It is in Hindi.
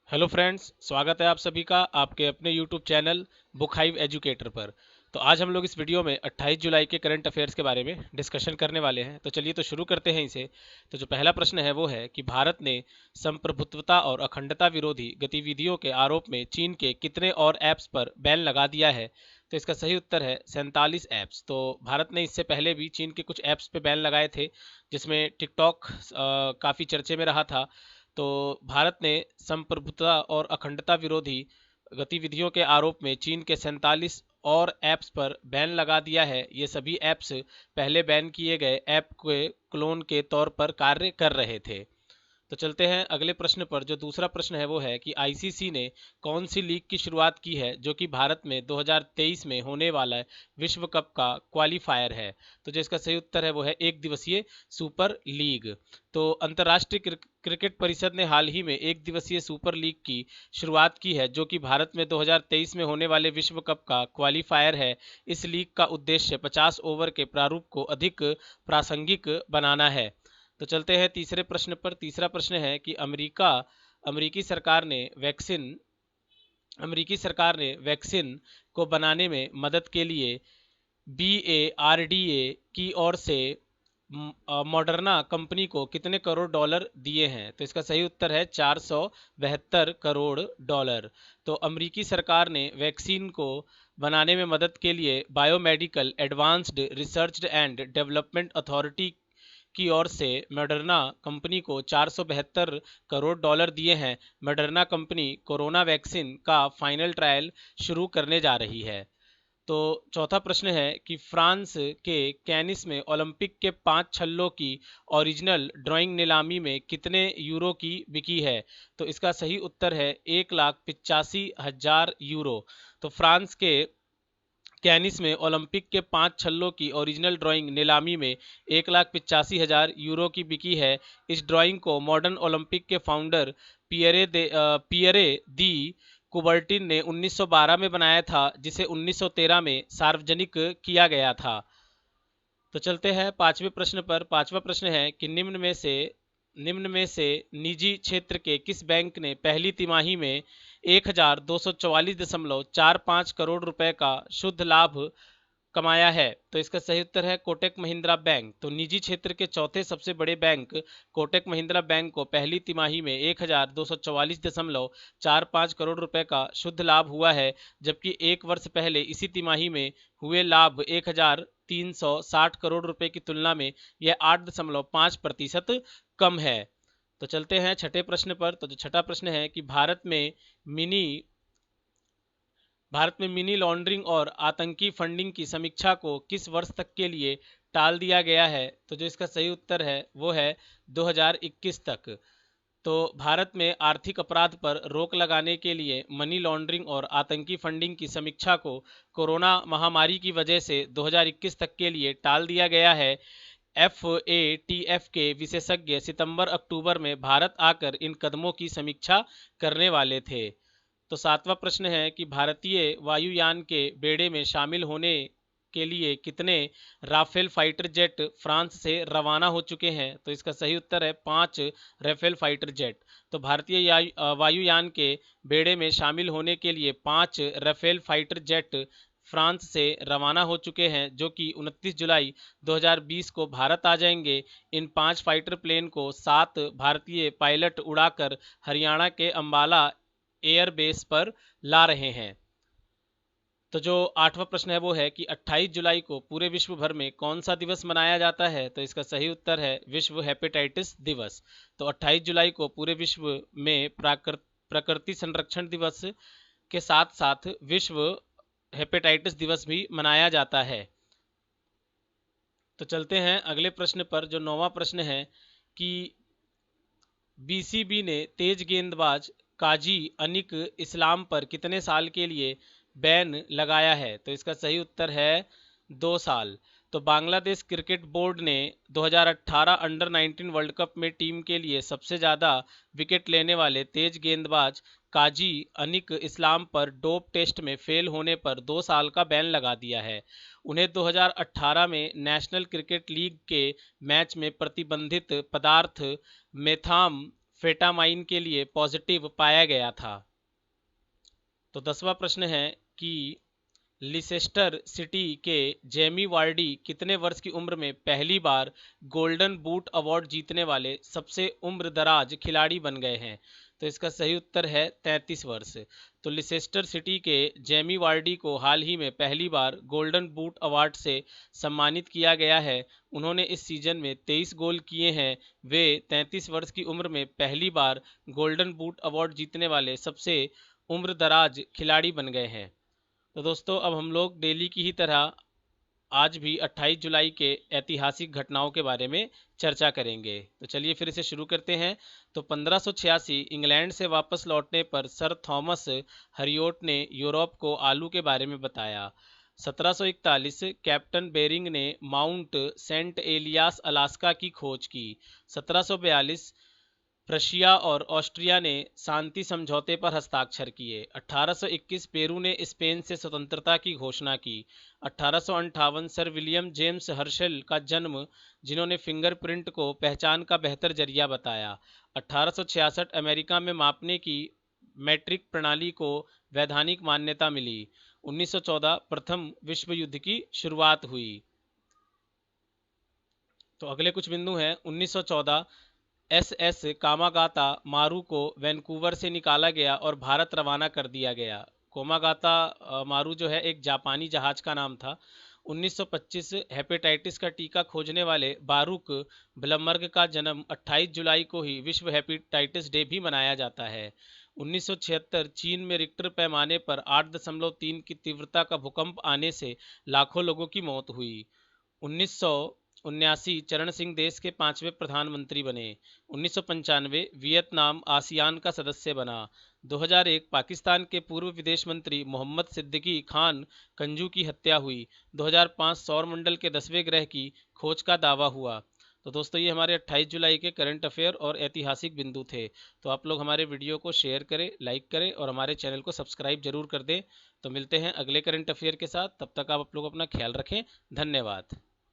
हेलो फ्रेंड्स, स्वागत है आप सभी का आपके अपने YouTube channel book hive educator पर। तो आज हम लोग इस वीडियो में 28 जुलाई के करंट अफेयर्स के बारे में डिस्कशन करने वाले हैं। तो चलिए तो शुरू करते हैं इसे। तो जो पहला प्रश्न है वो है कि भारत ने संप्रभुत्वता और अखंडता विरोधी गतिविधियों के आरोप में चीन के कितने और ऐप्स पर बैन लगा दिया है। तो इसका सही उत्तर है 47 ऐप्स। तो भारत ने इससे पहले भी चीन के कुछ ऐप्स पे बैन लगाए थे, जिसमें टिकटॉक काफ़ी चर्चे में रहा था। तो भारत ने संप्रभुता और अखंडता विरोधी गतिविधियों के आरोप में चीन के 47 और ऐप्स पर बैन लगा दिया है। ये सभी ऐप्स पहले बैन किए गए ऐप के क्लोन के तौर पर कार्य कर रहे थे। तो चलते हैं अगले प्रश्न पर। जो दूसरा प्रश्न है वो है कि आईसीसी ने कौन सी लीग की शुरुआत की है जो कि भारत में 2023 में होने वाला विश्व कप का क्वालिफायर है। तो जो इसका सही उत्तर है वो है एक दिवसीय सुपर लीग। तो अंतर्राष्ट्रीय क्रिकेट परिषद ने हाल ही में एक दिवसीय सुपर लीग की शुरुआत की है जो कि भारत में 2023 में होने वाले विश्व कप का क्वालिफायर है। इस लीग का उद्देश्य 50 ओवर के प्रारूप को अधिक प्रासंगिक बनाना है। तो चलते हैं तीसरे प्रश्न पर। तीसरा प्रश्न है कि अमेरिकी सरकार ने वैक्सीन को बनाने में मदद के लिए BARDA की ओर से मॉडर्ना कंपनी को कितने करोड़ डॉलर दिए हैं। तो इसका सही उत्तर है 472 करोड़ डॉलर। तो अमेरिकी सरकार ने वैक्सीन को बनाने में मदद के लिए biomedical advanced research and development authority की ओर से मॉडर्ना कंपनी को 472 करोड़ डॉलर दिए हैं। मॉडर्ना कंपनी कोरोना वैक्सीन का फाइनल ट्रायल शुरू करने जा रही है। तो चौथा प्रश्न है कि फ्रांस के कैनिस में ओलंपिक के 5 छल्लों की ओरिजिनल ड्राइंग नीलामी में कितने यूरो की बिकी है। तो इसका सही उत्तर है 1,85,000 यूरो। तो फ्रांस के कैनिस में ओलंपिक के 5 छल्लों की ओरिजिनल ड्राइंग नीलामी में 1,85,000 यूरो की बिकी है। इस ड्राइंग को मॉडर्न ओलंपिक के फाउंडर पियरे दी कुबर्टिन ने 1912 में बनाया था, जिसे 1913 में सार्वजनिक किया गया था। तो चलते हैं पांचवें प्रश्न पर। पांचवा प्रश्न है कि निम्न में से निजी क्षेत्र के किस बैंक ने पहली तिमाही में 1,244.45 करोड़ रुपए का शुद्ध लाभ कमाया है। तो इसका सही उत्तर है कोटक महिंद्रा बैंक। तो निजी क्षेत्र के चौथे सबसे बड़े बैंक कोटक महिंद्रा बैंक को पहली तिमाही में 1,244.45 करोड़ रुपए का शुद्ध लाभ हुआ है, जबकि एक वर्ष पहले इसी तिमाही में हुए लाभ 1,360 करोड़ रुपए की तुलना में यह 8.5% कम है। तो चलते हैं छठे प्रश्न पर। तो जो छठा प्रश्न है कि मिनी भारत में मिनी लॉन्ड्रिंग और आतंकी फंडिंग की समीक्षा को किस वर्ष तक के लिए टाल दिया गया है। तो जो इसका सही उत्तर है वो है 2021 तक। तो भारत में आर्थिक अपराध पर रोक लगाने के लिए मनी लॉन्ड्रिंग और आतंकी फंडिंग की समीक्षा को कोरोना महामारी की वजह से 2021 तक के लिए टाल दिया गया है। FATF के विशेषज्ञ सितंबर अक्टूबर में भारत आकर इन कदमों की समीक्षा करने वाले थे। तो सातवां प्रश्न है कि भारतीय वायुयान के बेड़े में शामिल होने के लिए कितने राफेल फाइटर जेट फ्रांस से रवाना हो चुके हैं। तो इसका सही उत्तर है 5 राफेल फाइटर जेट। तो भारतीय वायुयान के बेड़े में शामिल होने के लिए 5 राफेल फाइटर जेट फ्रांस से रवाना हो चुके हैं, जो कि 29 जुलाई 2020 को भारत आ जाएंगे। इन 5 फाइटर प्लेन को 7 भारतीय पायलट उड़ाकर हरियाणा के अंबाला एयरबेस पर ला रहे हैं। तो जो आठवां प्रश्न है वो है कि 28 जुलाई को पूरे विश्व भर में कौन सा दिवस मनाया जाता है। तो इसका सही उत्तर है विश्व हेपेटाइटिस दिवस। तो 28 जुलाई को पूरे विश्व में प्रकृति संरक्षण दिवस के साथ साथ विश्व हेपेटाइटिस दिवस भी मनाया जाता है। तो चलते हैं अगले प्रश्न पर। जो नौवां प्रश्न है कि BCB ने तेज गेंदबाज काजी अनिक इस्लाम पर कितने साल के लिए बैन लगाया है। तो इसका सही उत्तर है 2 साल। तो बांग्लादेश क्रिकेट बोर्ड ने 2018 अंडर 19 वर्ल्ड कप में टीम के लिए सबसे ज़्यादा विकेट लेने वाले तेज गेंदबाज काजी अनिक इस्लाम पर डोप टेस्ट में फेल होने पर 2 साल का बैन लगा दिया है। उन्हें 2018 में नेशनल क्रिकेट लीग के मैच में प्रतिबंधित पदार्थ मेथाम फेटामाइन के लिए पॉजिटिव पाया गया था। तो 10वां प्रश्न है कि लिसेस्टर सिटी के जेमी वार्डी कितने वर्ष की उम्र में पहली बार गोल्डन बूट अवार्ड जीतने वाले सबसे उम्रदराज खिलाड़ी बन गए हैं? तो इसका सही उत्तर है 33 वर्ष। तो लिसेस्टर सिटी के जेमी वार्डी को हाल ही में पहली बार गोल्डन बूट अवार्ड से सम्मानित किया गया है। उन्होंने इस सीजन में 23 गोल किए हैं। वे 33 वर्ष की उम्र में पहली बार गोल्डन बूट अवार्ड जीतने वाले सबसे उम्रदराज खिलाड़ी बन गए हैं। तो दोस्तों अब हम लोग डेली की ही तरह आज भी 28 जुलाई के ऐतिहासिक घटनाओं के बारे में चर्चा करेंगे। तो चलिए फिर इसे शुरू करते हैं। तो 1586 इंग्लैंड से वापस लौटने पर सर थॉमस हरियोट ने यूरोप को आलू के बारे में बताया। 1741 कैप्टन बेरिंग ने माउंट सेंट एलियास अलास्का की खोज की। 1742 प्रशिया और ऑस्ट्रिया ने शांति समझौते पर हस्ताक्षर किए। 1821 पेरू ने स्पेन से स्वतंत्रता की घोषणा की। 1858 सर विलियम जेम्स हर्शल का जन्म, जिन्होंने फिंगरप्रिंट को पहचान का बेहतर जरिया बताया। 1866 अमेरिका में मापने की मैट्रिक प्रणाली को वैधानिक मान्यता मिली। 1914 प्रथम विश्व युद्ध की शुरुआत हुई। तो अगले कुछ बिंदु हैं। 1914 एसएस कामागाता मारू को वैंकूवर से निकाला गया और भारत रवाना कर दिया गया। कोमागाता मारू जो है एक जापानी जहाज का नाम था। 1925 हेपेटाइटिस का टीका खोजने वाले बारूक ब्लमबर्ग का जन्म 28 जुलाई को ही विश्व हेपेटाइटिस डे भी मनाया जाता है। 1976 चीन में रिक्टर पैमाने पर 8.3 की तीव्रता का भूकंप आने से लाखों लोगों की मौत हुई। 1979 चरण सिंह देश के 5वें प्रधानमंत्री बने। 1995 वियतनाम आसियान का सदस्य बना। 2001 पाकिस्तान के पूर्व विदेश मंत्री मोहम्मद सिद्दीकी खान कंजू की हत्या हुई। 2005 सौर मंडल के 10वें ग्रह की खोज का दावा हुआ। तो दोस्तों ये हमारे 28 जुलाई के करंट अफेयर और ऐतिहासिक बिंदु थे। तो आप लोग हमारे वीडियो को शेयर करें, लाइक करें और हमारे चैनल को सब्सक्राइब जरूर कर दें। तो मिलते हैं अगले करंट अफेयर के साथ। तब तक आप लोग अपना ख्याल रखें। धन्यवाद।